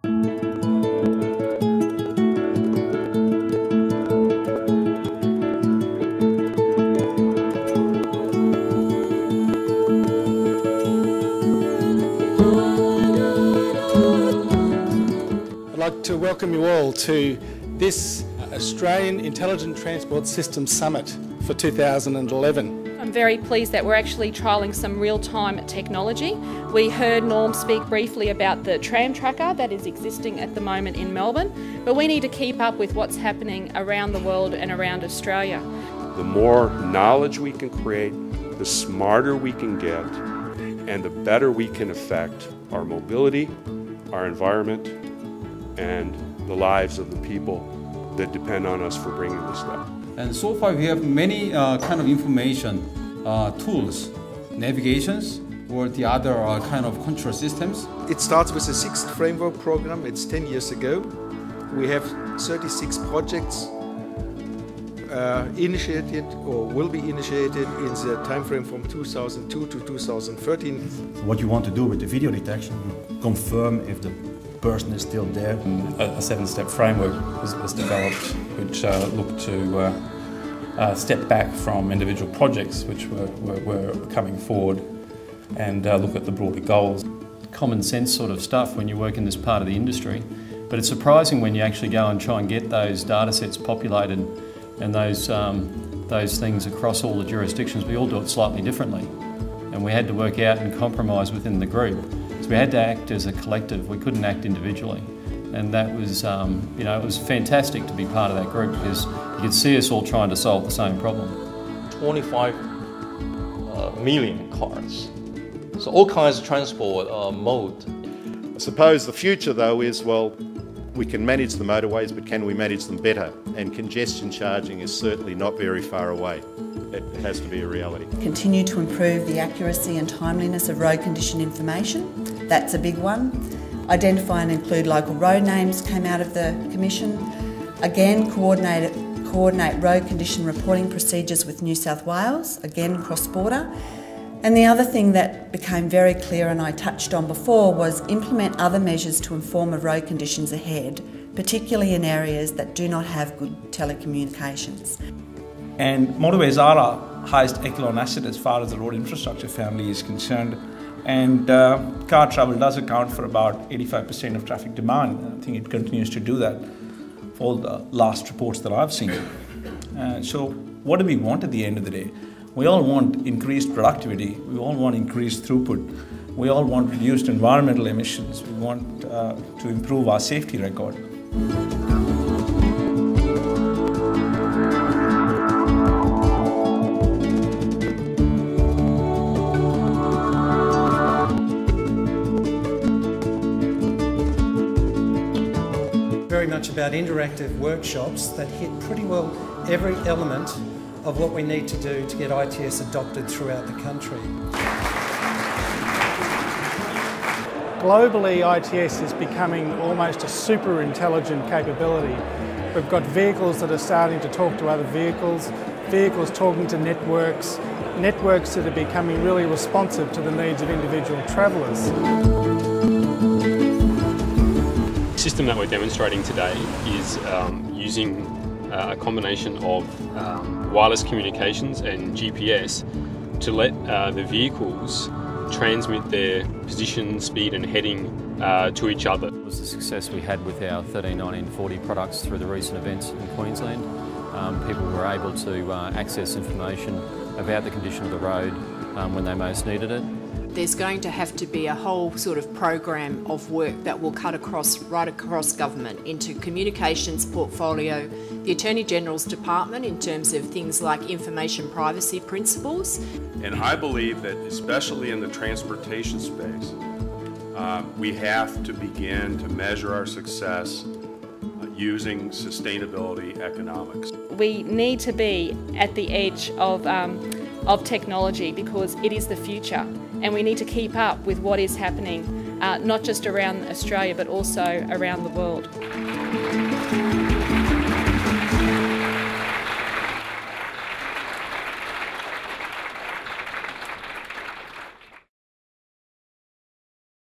I'd like to welcome you all to this Australian Intelligent Transport Systems Summit for 2011. I'm very pleased that we're actually trialling some real-time technology. We heard Norm speak briefly about the tram tracker that is existing at the moment in Melbourne, but we need to keep up with what's happening around the world and around Australia. The more knowledge we can create, the smarter we can get, and the better we can affect our mobility, our environment, and the lives of the people that depend on us for bringing this stuff. And so far we have many kind of information tools, navigations, or the other kind of control systems. It starts with the 6th framework program. It's 10 years ago. We have 36 projects initiated or will be initiated in the time frame from 2002 to 2013. What you want to do with the video detection, you confirm if the person is still there. A 7-step framework was developed which looked to step back from individual projects which were coming forward and look at the broader goals. Common sense sort of stuff when you work in this part of the industry, but it's surprising when you actually go and try and get those data sets populated and those things across all the jurisdictions. We all do it slightly differently, and we had to work out and compromise within the group. So we had to act as a collective. We couldn't act individually, and that was, it was fantastic to be part of that group because you could see us all trying to solve the same problem. 25 million cars, so all kinds of transport mode. I suppose the future though is, well, we can manage the motorways, but can we manage them better? And congestion charging is certainly not very far away. It has to be a reality. Continue to improve the accuracy and timeliness of road condition information. That's a big one. Identify and include local road names came out of the Commission. Again, coordinate road condition reporting procedures with New South Wales, again cross-border. And the other thing that became very clear, and I touched on before, was implement other measures to inform of road conditions ahead, particularly in areas that do not have good telecommunications. And motorways are our highest echelon asset as far as the road infrastructure family is concerned. And car travel does account for about 85% of traffic demand. I think it continues to do that for all the last reports that I've seen. So what do we want at the end of the day? We all want increased productivity, we all want increased throughput, we all want reduced environmental emissions, we want to improve our safety record. Very much about interactive workshops that hit pretty well every element of what we need to do to get ITS adopted throughout the country. Globally, ITS is becoming almost a super intelligent capability. We've got vehicles that are starting to talk to other vehicles, vehicles talking to networks, networks that are becoming really responsive to the needs of individual travellers. The system that we're demonstrating today is using a combination of wireless communications and GPS to let the vehicles transmit their position, speed and heading to each other. It was the success we had with our 13, 19, 40 products through the recent events in Queensland. People were able to access information about the condition of the road when they most needed it. There's going to have to be a whole sort of program of work that will cut right across government into communications portfolio, the Attorney General's Department in terms of things like information privacy principles. And I believe that especially in the transportation space, we have to begin to measure our success using sustainability economics. We need to be at the edge of technology because it is the future, and we need to keep up with what is happening, not just around Australia but also around the world.